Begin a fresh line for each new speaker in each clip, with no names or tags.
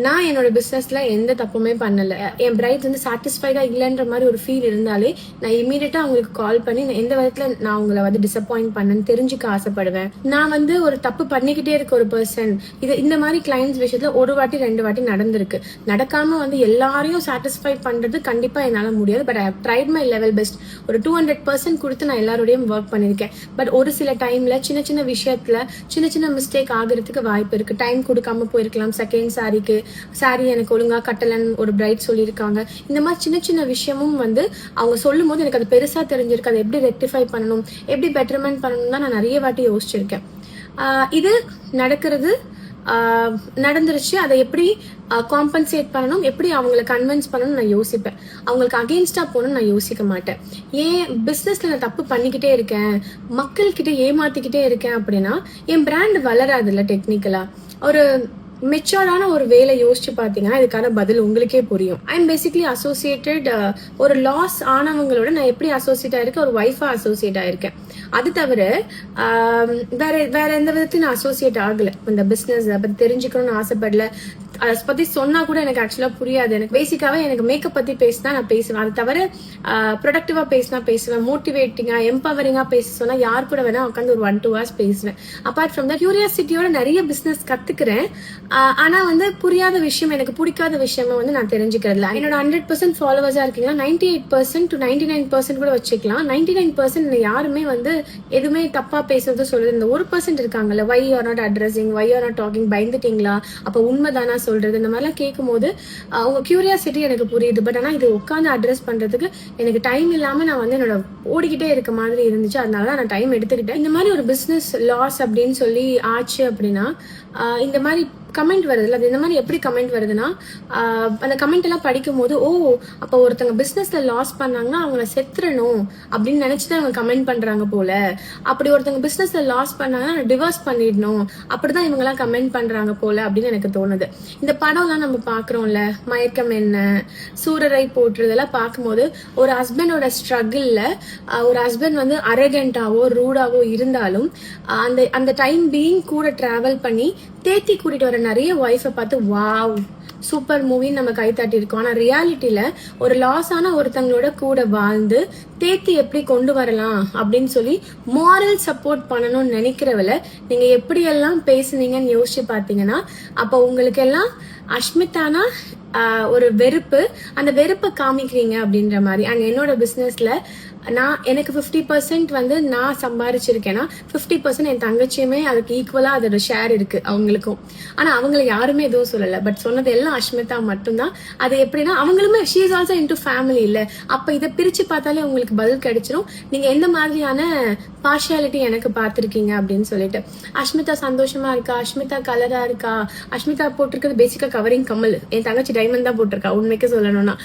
நான் என்னோட பிசினஸ்ல எந்த தப்புமே பண்ணல. என் பிரைட் வந்து சாட்டிஸ்ஃபைடா இல்லைன்ற மாதிரி ஒரு ஃபீல் இருந்தாலே நான் இமீடியட்டா அவங்களுக்கு கால் பண்ணி எந்த விதத்துல நான் உங்களை வந்து டிசப்பாயிண்ட் பண்ணேன்னு தெரிஞ்சுக்க ஆசைப்படுவேன். நான் வந்து ஒரு தப்பு பண்ணிக்கிட்டே இருக்க ஒரு பர்சன். இது இந்த மாதிரி கிளைண்ட்ஸ் விஷயத்துல ஒரு வாட்டி 2 வாட்டி நடந்திருக்கு. நடக்காம வந்து எல்லாரையும் சாட்டிஸ்ஃபை பண்றது கண்டிப்பா என்னால முடியாது. But I have tried my level best. ஒரு 200% கொடுத்து நான் எல்லாரோடையும் ஒர்க் பண்ணிருக்கேன். பட் ஒரு சில டைம்ல சின்ன சின்ன விஷயத்துல சின்ன சின்ன மிஸ்டேக் ஆகுறதுக்கு வாய்ப்பு இருக்கு. டைம் கொடுக்காம போயிருக்கலாம். செகண்ட் சாரி எனக்கு ஒழுங்கா கட்டலன்னு ஒரு பிரைட் சொல்லியிருக்காங்க. இந்த மாதிரி சின்ன சின்ன விஷயமும் வந்து அவங்க சொல்லும் போது எனக்கு அது பெருசா தெரிஞ்சிருக்கு. அதை எப்படி ரெக்டிஃபை பண்ணணும், எப்படி பெட்டர்மெண்ட் பண்ணணும் தான் நான் நிறைய வாட்டி யோசிச்சிருக்கேன். இது நடக்கிறது நடந்துருச்சு. அதை எப்படி காம்பன்சேட் பண்ணணும், எப்படி அவங்களை கன்வின்ஸ் பண்ணணும் நான் யோசிப்பேன். அவங்களுக்கு அகெயின்ஸ்டா போகணும்னு நான் யோசிக்க மாட்டேன். ஏன் பிசினஸ்ல நான் தப்பு பண்ணிக்கிட்டே இருக்கேன், மக்கள் கிட்ட ஏமாத்திக்கிட்டே இருக்கேன் அப்படின்னா என் பிராண்ட் வளராது இல்ல. டெக்னிக்கலா ஒரு மெச்சூர்டான ஒரு வேலை யோசிச்சு பாத்தீங்கன்னா இதுக்கான பதில் உங்களுக்கே புரியும். ஐ எம் பேசிக்லி அசோசியேட்டட் ஒரு லாஸ் ஆனவங்களோட நான் எப்படி அசோசியேட் ஆயிருக்கேன், ஒரு ஒய்ஃபா அசோசியேட் ஆயிருக்கேன். அது தவிர வேற எந்த விதத்தையும் நான் அசோசியேட் ஆகல. இந்த பிசினஸ் பத்தி தெரிஞ்சுக்கணும்னு ஆசைப்படல. அதை பத்தி சொன்னா கூட எனக்கு ஆக்சுவலா புரியாது. எனக்கு பேசிக்காவே எனக்கு மேக்கப் பத்தி பேசினா நான் பேசுவேன். அது தவிர ப்ரொடக்டிவா பேசினா பேசுவேன். மோட்டிவேட்டிங்கா எம்பவரிங்கா பேச சொன்னா யார் கூட வேணா உட்காந்து ஒரு 1-2 hours பேசுவேன். அப்பார்ட் ஃப்ரம் தட் கியூரியாசிட்டியோட நிறைய பிசினஸ் கத்துக்கிறேன். ஆனா வந்து புரியாத விஷயம், எனக்கு பிடிக்காத விஷயமா வந்து நான் தெரிஞ்சுக்கிறதுல. என்னோட 100% ஃபாலோவர்ஸா இருக்கீங்கன்னா 98% to 99% கூட வச்சுக்கலாம். 99% யாருமே வந்து எதுவுமே தப்பா பேசுறது சொல்றது. இந்த 1% இருக்காங்கல்ல, why are not addressing, why are not talking, பயந்துட்டீங்களா, அப்ப உண்மைதானா சொல்றது, இந்த மாதிரிலாம் கேட்கும் போது அவங்க கியூரியாசிட்டி எனக்கு புரியுது. பட் ஆனா இது உட்காந்து அட்ரஸ் பண்றதுக்கு எனக்கு டைம் இல்லாம நான் வந்து என்னோட ஓடிக்கிட்டே இருக்க மாதிரி இருந்துச்சு. அதனால நான் டைம் எடுத்துக்கிட்டேன். இந்த மாதிரி ஒரு பிசினஸ் லாஸ் அப்படின்னு சொல்லி ஆச்சு அப்படின்னா இந்த மாதிரி கமெண்ட் வருதுல்ல, அது இந்த மாதிரி எப்படி கமெண்ட் வருதுன்னா அந்த கமெண்ட் எல்லாம் படிக்கும் போது அப்ப ஒருத்தங்க பிசினஸ்ல லாஸ் பண்ணாங்கன்னா அவங்கள செத்துறணும் அப்படின்னு நினைச்சுதான் அவங்க கமெண்ட் பண்றாங்க போல. அப்படி ஒருத்தங்க பிசினஸ்ல லாஸ் பண்ணாங்கன்னா டிவோர்ஸ் பண்ணிடணும் அப்படிதான் இவங்க எல்லாம் கமெண்ட் பண்றாங்க போல அப்படின்னு எனக்கு தோணுது. இந்த படம் எல்லாம் நம்ம பாக்குறோம்ல, மயக்கம் என்ன, சூரரை போட்டுறதெல்லாம் பார்க்கும்போது ஒரு ஹஸ்பண்டோட ஸ்ட்ரகிள்ல ஒரு ஹஸ்பண்ட் வந்து அரகண்டாவோ ரூடாவோ இருந்தாலும் அந்த டைம் பீயிங் கூட டிராவல் பண்ணி தேத்தி கூட்டிட்டு வர நிறைய ஒய்ஃபை பார்த்து வாவ் சூப்பர் மூவின்னு நம்ம கை தட்டி இருக்கோம். ஆனா ரியாலிட்டியில ஒரு லாஸ் ஆன ஒருத்தங்களோட கூட வாழ்ந்து தேத்தி எப்படி கொண்டு வரலாம் அப்படின்னு சொல்லி மாரல் சப்போர்ட் பண்ணணும்னு நினைக்கிறவள நீங்க எப்படி எல்லாம் பேசுனீங்கன்னு யோசிச்சு பாத்தீங்கன்னா அப்ப உங்களுக்கு எல்லாம் அஷ்மிதானா ஒரு வெறுப்பு, அந்த வெறுப்பை காமிக்கிறீங்க அப்படின்ற மாதிரி. அண்ட் என்னோட பிசினஸ்ல எனக்கு 50% வந்து நான் சம்பாரிச்சிருக்கேன்னா 50% என் தங்கச்சியுமே அதுக்கு ஈக்குவலா அதோட ஷேர் இருக்கு அவங்களுக்கும். ஆனா அவங்களை யாருமே எதுவும் சொல்லல. பட் சொன்னது எல்லாம் அஷ்மிதா மட்டும்தான். அது எப்படின்னா அவங்களுமே she is also into family இல்ல. அப்ப இதை பிரிச்சு பார்த்தாலே உங்களுக்கு பதில் கிடைச்சிடும். நீங்க எந்த மாதிரியான பார்ஷியாலிட்டி எனக்கு பார்த்திருக்கீங்க அப்படின்னு சொல்லிட்டு. அஷ்மிதா சந்தோஷமா இருக்கா, அஷ்மிதா கலரா இருக்கா, அஷ்மிதா போட்டிருக்கிறது பேசிக்கா கவரிங் கமல், என் தங்கச்சி டைமண்ட் தான் போட்டிருக்கா உண்மைக்கு சொல்லணும்னா.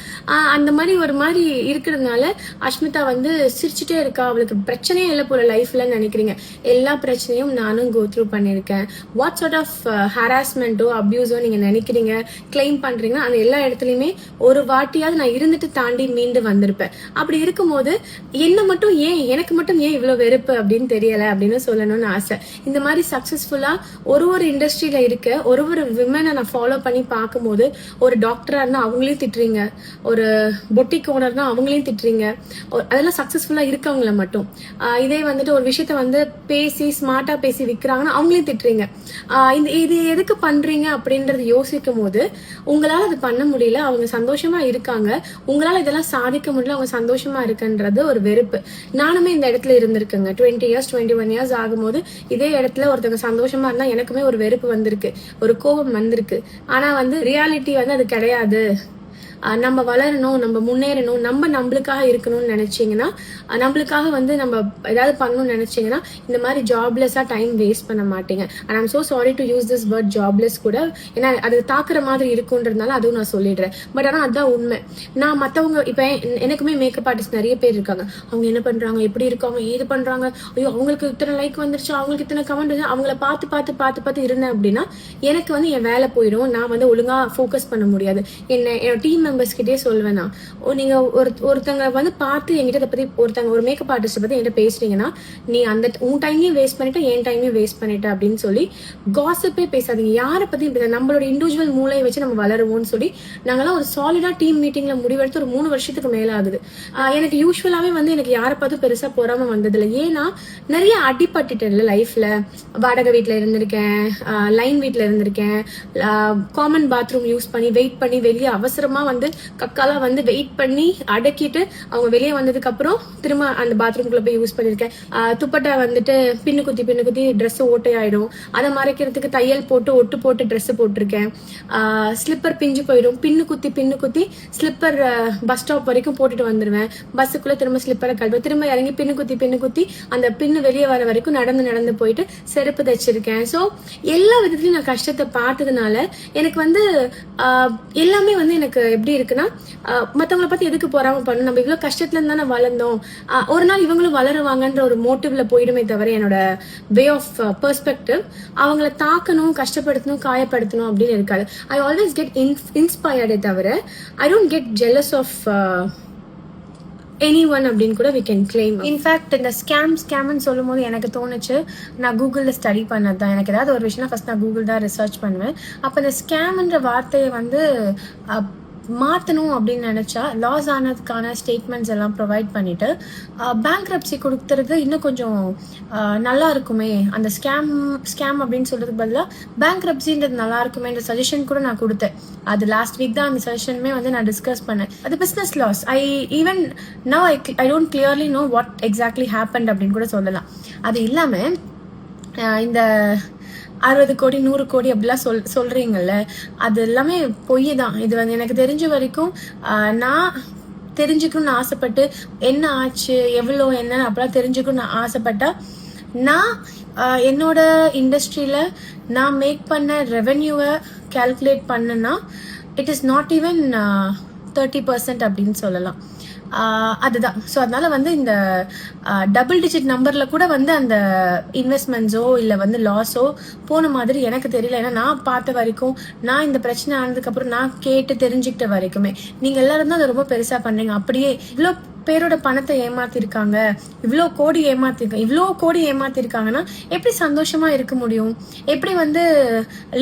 அந்த மாதிரி ஒரு மாதிரி இருக்கிறதுனால அஷ்மிதா வந்து சிரிச்சுட்டே இருக்கா, அவளுக்கு பிரச்சனையே இல்லை போல லைஃப்ல நினைக்கிறீங்க. எல்லா பிரச்சனையும் நானும் கோ த்ரூ பண்ணிருக்கேன். வாட் சார்ட் ஆஃப் ஹராஸ்மெண்டோ அபியூஸோ நீங்க நினைக்கிறீங்க, கிளைம் பண்றீங்கன்னா அந்த எல்லா இடத்துலயுமே ஒரு வாட்டியாவது நான் இருந்துட்டு தாண்டி மீண்டு வந்திருப்பேன். அப்படி இருக்கும்போது எனக்கு மட்டும் ஏன் இவ்வளவு வெறுப்பு அப்படின்னு தெரியல அப்படின்னு சொல்லணும்னு ஆசை. இந்த மாதிரி சக்சஸ்ஃபுல்லா ஒரு இண்டஸ்ட்ரியில இருக்க ஒரு விமனை நான் ஃபாலோ பண்ணி பார்க்கும்போது ஒரு டாக்டரா இருந்தா அவங்களையும் திட்டுறீங்க, ஒரு பொட்டிக் ஓனர்னா அவங்களையும் திட்டுறீங்க. அதெல்லாம் சக்சஸ்ஃபுல்லா இருக்கவங்கள மட்டும். இதே வந்துட்டு ஒரு விஷயத்த வந்து பேசி ஸ்மார்ட்டா பேசி விற்கிறாங்கன்னா அவங்களையும் திட்டுறீங்க. இது எதுக்கு பண்றீங்க அப்படின்றது யோசிக்கும் போது உங்களால அது பண்ண முடியல, அவங்க சந்தோஷமா இருக்காங்க, உங்களால இதெல்லாம் சாதிக்க முடியல, அவங்க சந்தோஷமா இருக்குன்றது ஒரு வெறுப்பு. நானுமே இந்த இடத்துல இருந்திருக்குங்க. 20 years 21 years ஆகும்போது இதே இடத்துல ஒருத்தவங்க சந்தோஷமா இருந்தா எனக்குமே ஒரு வெறுப்பு வந்திருக்கு, ஒரு கோபம் வந்திருக்கு. ஆனா வந்து ரியாலிட்டி வந்து அது கிடையாது. நம்ம வளரணும், நம்ம முன்னேறணும், நம்மளுக்காக இருக்கணும்னு நினைச்சீங்கன்னா, நம்மளுக்காக வந்து நம்ம ஏதாவது பண்ணணும்னு நினைச்சீங்கன்னா இந்த மாதிரி ஜாப்லெஸ்ஸா டைம் வேஸ்ட் பண்ண மாட்டீங்க. And I'm so sorry to use this word jobless கூட, ஏன்னா அது தாக்குற மாதிரி இருக்குன்றதுனால அதுவும் நான் சொல்லிடுறேன். பட் ஆனா அதுதான் உண்மை. நான் மத்தவங்க இப்ப எனக்குமே மேக்கப் ஆர்டிஸ்ட் நிறைய பேர் இருக்காங்க. அவங்க என்ன பண்றாங்க, எப்படி இருக்காங்க, ஏது பண்றாங்க, ஐயோ அவங்களுக்கு இத்தனை லைக் வந்துருச்சு, அவங்களுக்கு இத்தனை கமெண்ட் வந்து அவங்கள பார்த்து இருந்தேன் அப்படின்னா எனக்கு வந்து என் வேலை போயிடும். நான் வந்து ஒழுங்கா ஃபோக்கஸ் பண்ண முடியாது. என்னோட டீம் மெம்பர்ஸ் கிட்டே சொல்வேன் நான். நீங்க ஒருத்தங்க வந்து பார்த்து என்கிட்ட இதை பத்தி ஒருத்தங்க ஒரு மேக்கப் ஆர்டிஸ்ட் பத்தி என்கிட்ட பேசுறீங்கன்னா, நீ அந்த உன் டைமையும் வேஸ்ட் பண்ணிட்ட, என் டைமையும் வேஸ்ட் பண்ணிட்ட அப்படின்னு சொல்லி காசிப்பே பேசாதீங்க. யாரை பத்தியும் பேச, நம்மளோட இண்டிவிஜுவல் மூளையை வச்சு நம்ம வளருவோம்னு சொல்லி நாங்கெல்லாம் ஒரு சாலிடா டீம் மீட்டிங்ல முடிவெடுத்து ஒரு 3 வருஷத்துக்கு மேல ஆகுது. எனக்கு யூஸ்வலாவே வந்து எனக்கு யாரை பார்த்தும் பெருசா பொறாம வந்ததில்லை. ஏன்னா நிறைய அடிபட்டுட்டேன்ல லைஃப்ல. வாடகை வீட்டுல இருந்திருக்கேன், லைன் வீட்டுல இருந்திருக்கேன், காமன் பாத்ரூம் யூஸ் பண்ணி வெயிட் பண்ணி வெளியே அவசரமா வந்து கக்காலா வந்து வெயிட் பண்ணி அடக்கிட்டு அவங்க வெளியே வந்ததுக்கு அப்புறம் திரும்ப அந்த பாத்ரூம்குள்ள போய் யூஸ் பண்ணிருக்கேன். துப்பட்டா வந்துட்டு பின்னு குத்தி ட்ரெஸ் ஓட்டையாயிடும், அதை மறைக்கிறதுக்கு தையல் போட்டு ஒட்டு போட்டு ட்ரெஸ் போட்டிருக்கேன். ஸ்லிப்பர் பிஞ்சு போயிடும், பின்னு குத்தி ஸ்லிப்பர் பஸ் ஸ்டாப் வரைக்கும் போட்டுட்டு வந்துருவேன். பஸ்ஸுக்குள்ள திரும்ப ஸ்லிப்பரை கழுவு, திரும்ப இறங்கி பின்னு குத்தி அந்த பின்னு வெளியே வர வரைக்கும் நடந்து போயிட்டு செருப்பு தைச்சிருக்கேன். ஸோ எல்லா விதத்துலயும் நான் கஷ்டத்தை பார்த்ததுனால எனக்கு வந்து எல்லாமே வந்து எனக்கு எப்படி இருக்குன்னா, மற்றவங்களை பார்த்து எதுக்கு பொறாம பண்ணணும், நம்ம இவ்வளவு கஷ்டத்துல இருந்து தானே வளர்ந்தோம், ஒரு நாள் இவங்களும் வளருவாங்கன்ற ஒரு மோட்டிவ்ல போயிடுமே தவிர என்னோட வே ஆஃப் பெர்ஸ்பெக்டிவ் அவங்கள தாக்கணும், கஷ்டப்படுத்தணும், காயப்படுத்தணும் அப்படின்னு இருக்காது. ஐ ஆல்வேஸ் கெட் இன்ஸ்பயர்டே தவிர I don't get jealous of anyone அப்படின்னு கூட we can claim. இன்ஃபேக்ட் இந்த ஸ்கேம்னு சொல்லும் போது எனக்கு தோணுச்சு, நான் கூகுளில் ஸ்டடி பண்ணது தான். எனக்கு ஏதாவது ஒரு விஷயம் ஃபர்ஸ்ட் நான் கூகுள் தான் ரிசர்ச் பண்ணுவேன். அப்போ இந்த ஸ்கேம்ன்ற வார்த்தையை வந்து மாற்றணும் அப்படின்னு நினச்சா லாஸ் ஆனதுக்கான ஸ்டேட்மெண்ட்ஸ் எல்லாம் ப்ரொவைட் பண்ணிட்டு பேங்க்ரப்சி கொடுத்துறது இன்னும் கொஞ்சம் நல்லா இருக்குமே, அந்த ஸ்கேம் அப்படின்னு சொல்றதுக்கு பதிலாக பேங்க்ரப்சின்றது நல்லா இருக்குமேன்ற சஜஷன் கூட நான் கொடுத்தேன். அது லாஸ்ட் வீக் தான் அந்த சஜஷனுமே வந்து நான் டிஸ்கஸ் பண்ணேன். அது business loss. Even now I don't clearly know what exactly happened அப்படின்னு கூட சொல்லலாம். அது இல்லாமல் இந்த 60 கோடி 100 கோடி அப்படிலாம் சொல்றீங்கல்ல, அது எல்லாமே பொய் தான். இது வந்து எனக்கு தெரிஞ்ச வரைக்கும் நான் தெரிஞ்சுக்கணும்னு ஆசைப்பட்டு என்ன ஆச்சு எவ்வளோ என்னன்னு அப்பெல்லாம் தெரிஞ்சுக்கணும்னு ஆசைப்பட்டா, நான் என்னோட இண்டஸ்ட்ரியில நான் மேக் பண்ண ரெவென்யூவை கால்குலேட் பண்ணேன்னா இட் இஸ் நாட் ஈவன் 30% அப்படின்னு சொல்லலாம். அதுதான். ஸோ அதனால வந்து இந்த டபுள் டிஜிட் நம்பர்ல கூட வந்து அந்த இன்வெஸ்ட்மெண்ட்ஸோ இல்லை வந்து லாஸோ போன மாதிரி எனக்கு தெரியல. ஏன்னா நான் பார்த்த வரைக்கும், நான் இந்த பிரச்சனை ஆனதுக்கு அப்புறம் நான் கேட்டு தெரிஞ்சுக்கிட்ட வரைக்குமே நீங்க எல்லாரும் தான் அதை ரொம்ப பெருசா பண்றீங்க. அப்படியே இவ்வளோ பேரோட பணத்தை ஏமாத்திருக்காங்க, இவ்வளோ கோடி ஏமாத்திருக்காங்கன்னா எப்படி சந்தோஷமா இருக்க முடியும்? எப்படி வந்து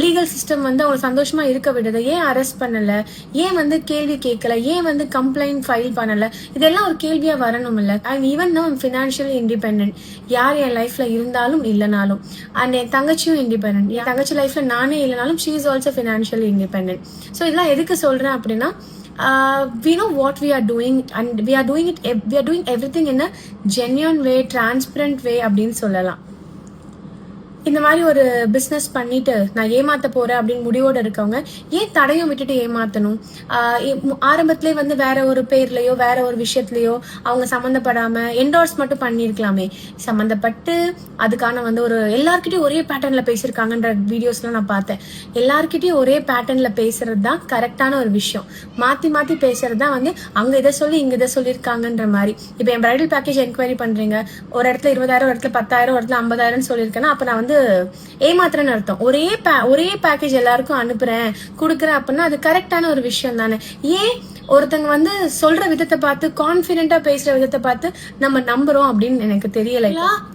லீகல் சிஸ்டம் வந்து அவங்க சந்தோஷமா இருக்க விடுது? ஏன் அரெஸ்ட் பண்ணல? ஏன் வந்து கேள்வி கேட்கல? ஏன் வந்து கம்ப்ளைண்ட் ஃபைல் பண்ணல? இதெல்லாம் ஒரு கேள்வியா வரணும் இல்ல? And even now financially independent. யார் என் லைஃப்ல இருந்தாலும் இல்லைனாலும், அண்ட் என் தங்கச்சியும் இண்டிபெண்டன்ட். என் தங்கச்சி லைஃப்ல நானே இல்லைனாலும் she is also financially independent. So இதெல்லாம் எதுக்கு சொல்றேன் அப்படின்னா, we know what we are doing and we are doing everything in a genuine way, transparent way அப்படின்னு சொல்லலாம். இந்த மாதிரி ஒரு பிஸ்னஸ் பண்ணிட்டு நான் ஏமாத்த போறேன் அப்படின்னு முடிவோட இருக்கவங்க ஏன் தடையும் விட்டுட்டு ஏமாத்தணும்? ஆரம்பத்திலே வந்து வேற ஒரு பேர்லயோ வேற ஒரு விஷயத்துலயோ அவங்க சம்மந்தப்படாம என்டோர்ஸ் மட்டும் பண்ணிருக்கலாமே. சம்மந்தப்பட்டு அதுக்கான வந்து ஒரு எல்லார்கிட்டயும் ஒரே பேட்டர்ன்ல பேசியிருக்காங்கன்ற வீடியோஸ்லாம் நான் பார்த்தேன். எல்லார்கிட்டயும் ஒரே பேட்டர்ன்ல பேசுறது தான் கரெக்டான ஒரு விஷயம். மாத்தி பேசுறது தான் வந்து அங்க இதை சொல்லி இங்க இதை சொல்லியிருக்காங்கன்ற மாதிரி. இப்ப என் பிரைடல் பேக்கேஜ் என்கொயரி பண்றீங்க, ஒரு இடத்துல 20,000, ஒரு இடத்துல 10,000, ஒரு இடத்துல 50,000 சொல்லியிருக்கேன்னா அப்ப நான் வந்து ஏமாத்துறேன்னு அர்த்தம். ஒரே பேக்கேஜ் எல்லாருக்கும் அனுப்புறேன் கொடுக்குறேன் அப்படின்னா அது கரெக்டான ஒரு விஷயம் தானே. ஏன் ஒருத்தங்க வந்து சொல்ற விதத்தை பார்த்து, கான்பிடென்டா பேசுற விதத்தை பார்த்து நம்ம நம்புறோம் அப்படின்னு எனக்கு தெரியல.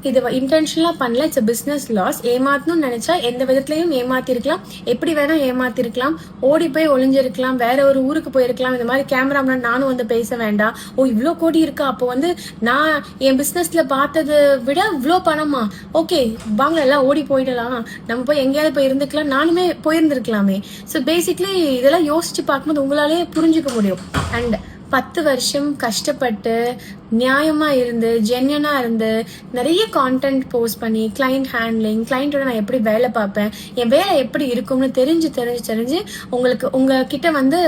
இது இன்டென்ஷனலா பண்ணல, இட்ஸ் பிசினஸ் லாஸ். ஏமாத்தணும்னு நினைச்சா எந்த விதத்திலையும் ஏமாத்திருக்கலாம், எப்படி வேணா ஏமாத்திருக்கலாம், ஓடி போய் ஒளிஞ்சிருக்கலாம், வேற ஒரு ஊருக்கு போயிருக்கலாம். இந்த மாதிரி கேமராமேன் நானும் வந்து பேச வேண்டாம், ஓ இவ்வளோ கோடி இருக்கா, அப்போ வந்து நான் என் பிசினஸ்ல பார்த்ததை விட இவ்வளோ பணமா, ஓகே வாங்க எல்லாம் ஓடி போயிடலாம், நம்ம போய் எங்கேயாவது போய் இருந்துக்கலாம், நானுமே போயிருந்திருக்கலாமே. ஸோ பேசிக்லி இதெல்லாம் யோசிச்சு பார்க்கும்போது உங்களாலே புரிஞ்சுக்க முடியும். அண்ட் 10 வருஷம் கஷ்டப்பட்டு நியாயமா இருந்து ஜென்யூனா இருந்து நிறைய கான்டென்ட் போஸ்ட் பண்ணி கிளைண்ட் ஹேண்ட்லிங், கிளைண்டோட நான் எப்படி வேலை பார்ப்பேன், என் வேலை எப்படி இருக்கும்னு தெரிஞ்சு உங்களுக்கு உங்ககிட்ட வந்து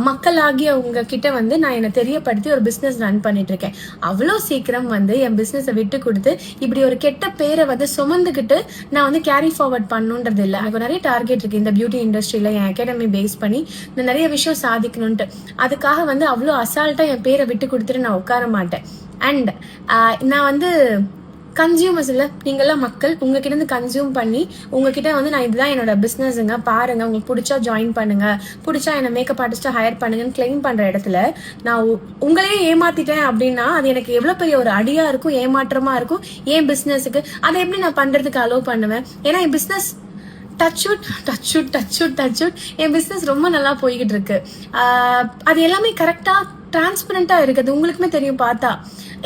மக்களாகிய உங்ககிட்ட வந்து நான் என்னை தெரியப்படுத்தி ஒரு பிஸ்னஸ் ரன் பண்ணிட்டு இருக்கேன். அவ்வளோ சீக்கிரம் வந்து என் பிஸ்னஸை விட்டு கொடுத்து இப்படி ஒரு கெட்ட பேரை வந்து சுமந்துக்கிட்டு நான் வந்து கேரி ஃபார்வர்ட் பண்ணுன்றது இல்லை. எனக்கு நிறைய டார்கெட் இருக்கு இந்த பியூட்டி இண்டஸ்ட்ரியில என் அகாடமி பேஸ் பண்ணி நான் நிறைய விஷயம் சாதிக்கணும்ட்டு. அதுக்காக வந்து அவ்வளோ அசால்ட்டா என் பேரை விட்டு கொடுத்துட்டு நான் உட்கார மாட்டேன். அண்ட் நான் வந்து கன்சியூமர்ஸ் இல்ல, நீங்கெல்லாம் மக்கள், உங்ககிட்ட இருந்து கன்சியூம் பண்ணி உங்ககிட்ட வந்து நான் இதுதான் என்னோட பிசினஸ்ங்க பாருங்க, உங்களுக்கு பிடிச்சா ஜாயின் பண்ணுங்க, பிடிச்சா என்ன மேக்கப் ஆர்டிஸ்டா ஹையர் பண்ணுங்கன்னு கிளைம் பண்ற இடத்துல நான் உங்களையே ஏமாத்திட்டேன் அப்படின்னா அது எனக்கு எவ்வளவு பெரிய ஒரு அடியா இருக்கும், ஏமாற்றமா இருக்கும் என் பிசினஸுக்கு. அதை எப்படி நான் பண்றதுக்கு அலோவ் பண்ணுவேன்? ஏன்னா என் பிசினஸ் என் பிசினஸ் ரொம்ப நல்லா போய்கிட்டு இருக்கு. அது எல்லாமே கரெக்டா டிரான்ஸ்பரண்டா இருக்குது, உங்களுக்குமே தெரியும் பார்த்தா.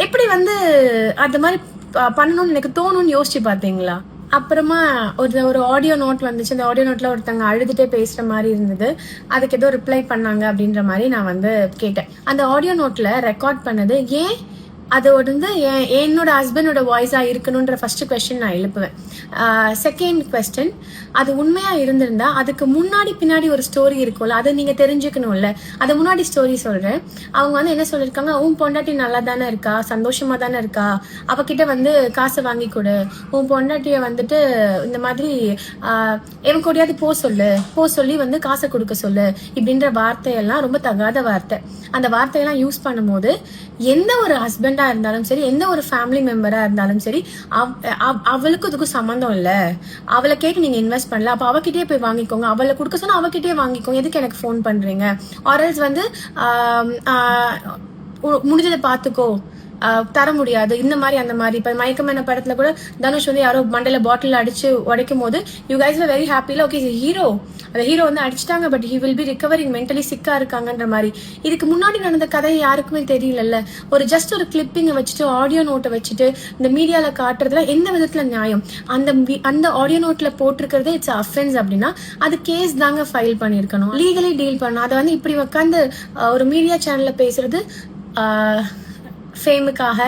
எப்படி வந்து அந்த மாதிரி பண்ணணும்னு எனக்கு தோணும்னு யோசிச்சு பாத்தீங்களா? அப்புறமா ஒரு ஆடியோ நோட் வந்துச்சு. அந்த ஆடியோ நோட்ல ஒருத்தங்க அழுதுட்டே பேசுற மாதிரி இருந்தது. அதுக்கு ஏதோ ரிப்ளை பண்ணாங்க அப்படின்ற மாதிரி நான் வந்து கேட்டேன். அந்த ஆடியோ நோட்ல ரெக்கார்ட் பண்ணது ஏன் அது வந்து என்னோட ஹஸ்பண்டோட வாய்ஸா இருக்கணும்ன்ற ஃபர்ஸ்ட் கொஸ்டின் நான் எழுப்புவேன். செகண்ட் கொஸ்டின், அது உண்மையா இருந்திருந்தா அதுக்கு முன்னாடி பின்னாடி ஒரு ஸ்டோரி இருக்கும்ல, அதை நீங்க தெரிஞ்சுக்கணும்ல. அது முன்னாடி ஸ்டோரி சொல்றேன். அவங்க வந்து என்ன சொல்லிருக்காங்க, உன் பொண்டாட்டி நல்லா தானே இருக்கா, சந்தோஷமா தானே இருக்கா, அவகிட்ட வந்து காசை வாங்கி கொடு, உன் பொண்டாட்டிய வந்துட்டு இந்த மாதிரி எவன் கூடயாவது போ சொல்லி வந்து காசை கொடுக்க சொல்லு, இப்படின்ற வார்த்தையெல்லாம் ரொம்ப தகாத வார்த்தை. அந்த வார்த்தையெல்லாம் யூஸ் பண்ணும்போது எந்த ஒரு ஹஸ்பண்டா இருந்தாலும் சரி, எந்த ஒரு ஃபேமிலி மெம்பரா இருந்தாலும் சரி, அவளுக்கு இதுக்கும் சம்மந்தம் இல்ல, அவளை கேட்டு நீங்க இன்வெஸ்ட் பண்ணல, அப்ப அவகிட்டயே போய் வாங்கிக்கோங்க, அவளை கொடுக்க சொன்னா அவகிட்டயே வாங்கிக்கோங்க, எதுக்கு எனக்கு ஃபோன் பண்றீங்க? ஆர்எல்ஸ் வந்து முடிஞ்சதை பாத்துக்கோ, தர முடியாது, இந்த மாதிரி அந்த மாதிரி. இப்ப மயக்கமான படத்துல கூட தனுஷ் வந்து யாரோ மண்டையில பாட்டில் அடிச்சு உடைக்கும் போது யூ கைஸ் ஆர் வெரி ஹாப்பில, ஓகே ஹீரோ, அந்த ஹீரோ வந்து அடிச்சிட்டாங்க, but he will be recovering, mentally சிக்கா இருக்காங்கன்ற மாதிரி. இதுக்கு முன்னாடி நடந்த கதை யாருக்குமே தெரியல. ஒரு ஜஸ்ட் ஒரு கிளிப்பிங்கை வச்சுட்டு ஆடியோ நோட்டை வச்சுட்டு இந்த மீடியால காட்டுறதுல எந்த விதத்துல நியாயம்? அந்த ஆடியோ நோட்ல போட்டிருக்கிறதே இட்ஸ் அஃபென்ஸ் அப்படின்னா அது கேஸ் தாங்க ஃபைல் பண்ணிருக்கணும், லீகலி டீல் பண்ணணும். அதை வந்து இப்படி உட்காந்து ஒரு மீடியா சேனல்ல பேசுறது ஃபேமுக்காக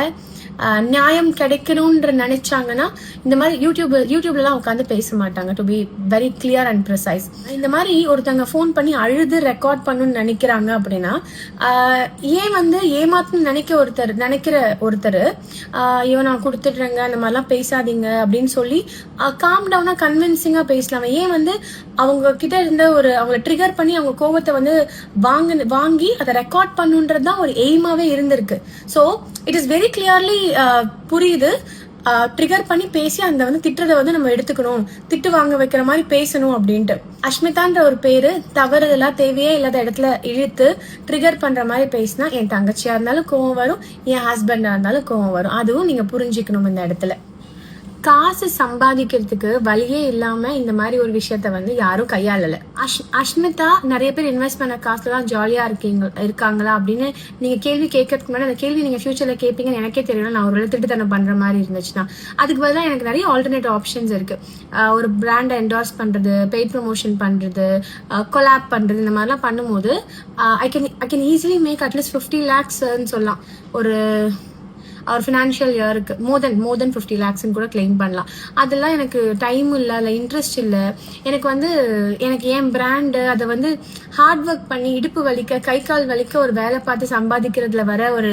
நியாயம் கிடைக்கணும்ன்ற நினைச்சாங்கன்னா இந்த மாதிரி யூடியூப்லாம் உட்காந்து பேச மாட்டாங்க. To be very clear and precise. இந்த மாதிரி ஒருத்தவங்க ஃபோன் பண்ணி அழுது ரெக்கார்ட் பண்ணணும்னு நினைக்கிறாங்க அப்படின்னா ஏன் வந்து ஏமாத்தணும்னு நினைக்கிற ஒருத்தர் இவன் நான் கொடுத்துட்றேங்க, அந்த மாதிரிலாம் பேசாதீங்க அப்படின்னு சொல்லி காம் டவுனா கன்வின்சிங்கா பேசலாம். ஏன் வந்து அவங்க கிட்ட இருந்த அவங்களை ட்ரிகர் பண்ணி அவங்க கோபத்தை வந்து வாங்கி அதை ரெக்கார்ட் பண்ணுன்றதுதான் ஒரு எய்மாவே இருந்திருக்கு. So it is very clearly புரியுது, ட்ரிகர் பண்ணி பேசி அந்த வந்து திட்டுறதை வந்து நம்ம எடுத்துக்கணும், திட்டு வாங்க வைக்கிற மாதிரி பேசணும் அப்படின்ட்டு. அஷ்மிதான்ற ஒரு பேரு தவறுதலா தேவையே இல்லாத இடத்துல இழுத்து ட்ரிகர் பண்ற மாதிரி பேசினா என் தங்கச்சியா இருந்தாலும் கோவம் வரும், என் ஹஸ்பண்டா இருந்தாலும் கோவம் வரும். அதுவும் நீங்க புரிஞ்சுக்கணும். இந்த இடத்துல காசு சம்பாதிக்கிறதுக்கு வழியே இல்லாம இந்த மாதிரி ஒரு விஷயத்த வந்து யாரும் கையாளல. அஷ்மிதா நிறைய பேர் இன்வெஸ்ட் பண்ண காசுலாம் ஜாலியா இருக்காங்களா அப்படின்னு நீங்க கேள்வி கேட்கறதுக்கு முன்னாடி அந்த கேள்வி நீங்க ஃபியூச்சர்ல கேட்பீங்கன்னு எனக்கே தெரியல. நான் ஒரு திட்டுத்தனம் பண்ற மாதிரி இருந்துச்சுன்னா அதுக்கு பதிலாக எனக்கு நிறைய ஆல்டர்னேட் ஆப்ஷன்ஸ் இருக்கு. ஒரு பிராண்டை என்டார்ஸ் பண்றது, பெய்ட் ப்ரொமோஷன் பண்றது, கொலாப் பண்றது, இந்த மாதிரிலாம் பண்ணும்போது I can easily make at least 50 lakhs சொல்லலாம். ஒரு ஃபினான்ஷியல் இயருக்கு மோர் தென் 50 lakhs கூட கிளைம் பண்ணலாம். அதெல்லாம் எனக்கு டைம் இல்லை இன்ட்ரெஸ்ட் இல்லை. எனக்கு என் பிராண்டு அதை வந்து ஹார்ட் ஒர்க் பண்ணி இடுப்பு வலிக்க கை கால் வலிக்க ஒரு வேலை பார்த்து சம்பாதிக்கிறதுல வர ஒரு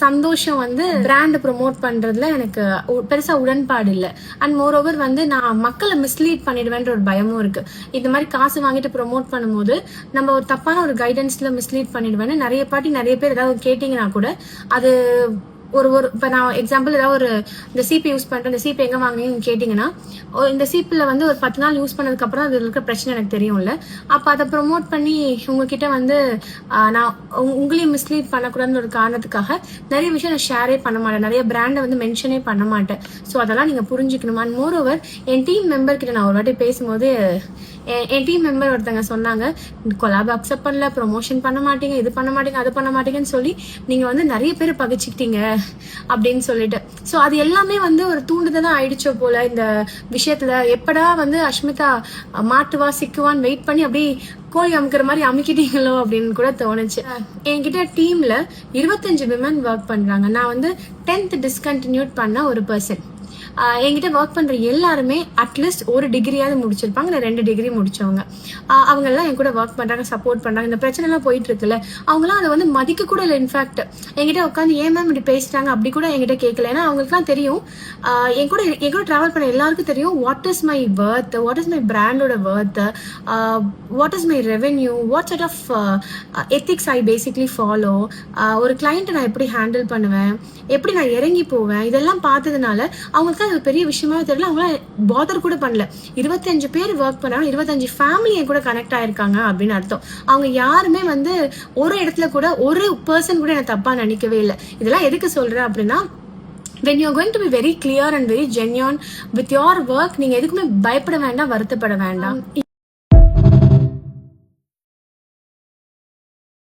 சந்தோஷம் வந்து பிராண்ட் ப்ரொமோட் பண்றதுல எனக்கு பெருசா உடன்பாடு இல்லை. அண்ட் மோர் ஓவர் வந்து நான் மக்களை மிஸ்லீட் பண்ணிடுவேன்ற ஒரு பயமும் இருக்கு. இந்த மாதிரி காசு வாங்கிட்டு ப்ரொமோட் பண்ணும்போது நம்ம ஒரு தப்பான ஒரு கைடன்ஸ்ல மிஸ்லீட் பண்ணிடுவேன்னு நிறைய பேர் ஏதாவது கேட்டீங்கன்னா கூட அது இப்ப நான் எக்ஸாம்பிள் ஏதாவது இந்த சீப்பு யூஸ் பண்றேன், இந்த சீப்பு எங்க வாங்கினீங்கன்னு கேட்டீங்கன்னா இந்த சீப்புல வந்து ஒரு 10 நாள் யூஸ் பண்ணதுக்கு அப்புறம் அதுல இருக்க பிரச்சனை எனக்கு தெரியும்ல. அப்ப அதை ப்ரொமோட் பண்ணி உங்ககிட்ட வந்து நான் உங்களையும் மிஸ்லீட் பண்ணக்கூடாதுன்னு ஒரு காரணத்துக்காக நிறைய விஷயம் நான் ஷேரே பண்ண மாட்டேன், நிறைய பிராண்டை வந்து மென்ஷனே பண்ண மாட்டேன். ஸோ அதெல்லாம் நீங்க புரிஞ்சுக்கணும். And more over N team member கிட்ட நான் ஒரு வாட்டி பேசும்போது என் டீம் மெம்பர் ஒருத்தங்க சொன்னாங்க, கொலாப் அக்செப்ட் பண்ணல, ப்ரொமோஷன் பண்ண மாட்டீங்க, இது பண்ண மாட்டீங்க, அது பண்ண மாட்டீங்கன்னு சொல்லி நீங்க வந்து நிறைய பேர் பகிச்சிக்கிட்டீங்க அப்படின்னு சொல்லிட்டு. ஸோ அது எல்லாமே வந்து ஒரு தூண்டுதான் ஆயிடுச்சோ போல இந்த விஷயத்துல. எப்படா வந்து அஷ்மிதா மாட்டுவா சிக்குவான்னு வெயிட் பண்ணி அப்படி கோழி அமுக்கிற மாதிரி அமுக்கிட்டீங்களோ அப்படின்னு கூட தோணுச்சு. என்கிட்ட டீம்ல 25 விமன் ஒர்க் பண்றாங்க. நான் வந்து 10th டிஸ்கண்டினியூட் பண்ண ஒரு பர்சன். என்கிட்ட ஒர்க் பண்ற எல்லாருமே அட்லீஸ்ட் ஒரு டிகிரியாவது முடிச்சிருப்பாங்க, இல்லை 2 டிகிரி முடிச்சவங்க. அவங்க எல்லாம் என் கூட ஒர்க் பண்றாங்க, சப்போர்ட் பண்றாங்க. இந்த பிரச்சனை எல்லாம் போயிட்டு இருக்குல்ல, அவங்களாம் அதை வந்து மதிக்க கூட இல்லை. இன்ஃபேக்ட் என்கிட்ட உட்காந்து ஏன் மேம் இப்படி பேசிட்டாங்க அப்படி கூட என்கிட்ட கேட்கல. ஏன்னா அவங்களுக்குலாம் தெரியும், என் கூட டிராவல் பண்ண எல்லாருக்கும் தெரியும் what is my worth, what is my பிராண்டோட worth, what is my revenue, what set of ethics I basically follow, ஒரு கிளைண்ட்டை நான் எப்படி ஹேண்டில் பண்ணுவேன், எப்படி நான் இறங்கி போவேன். இதெல்லாம் பார்த்ததுனால அவங்களுக்கு அது பெரிய விஷயமாவே தெரியல. அவங்களாம் பாதர் கூட பண்ணல. 25 பேர் ஒர்க் பண்ணாங்க, 25 ஃபேமிலி என் கூட கனெக்ட் ஆயிருக்காங்க அப்படின்னு அர்த்தம். அவங்க யாருமே வந்து ஒரு இடத்துல கூட ஒரு பர்சன் கூட எனக்கு தப்பா நினைக்கவே இல்லை. இதெல்லாம் எதுக்கு சொல்றேன் அப்படின்னா, when you are going to be very clear and very genuine with your work, நீங்க எதுக்குமே பயப்பட வேண்டாம், வருத்தப்பட வேண்டாம்.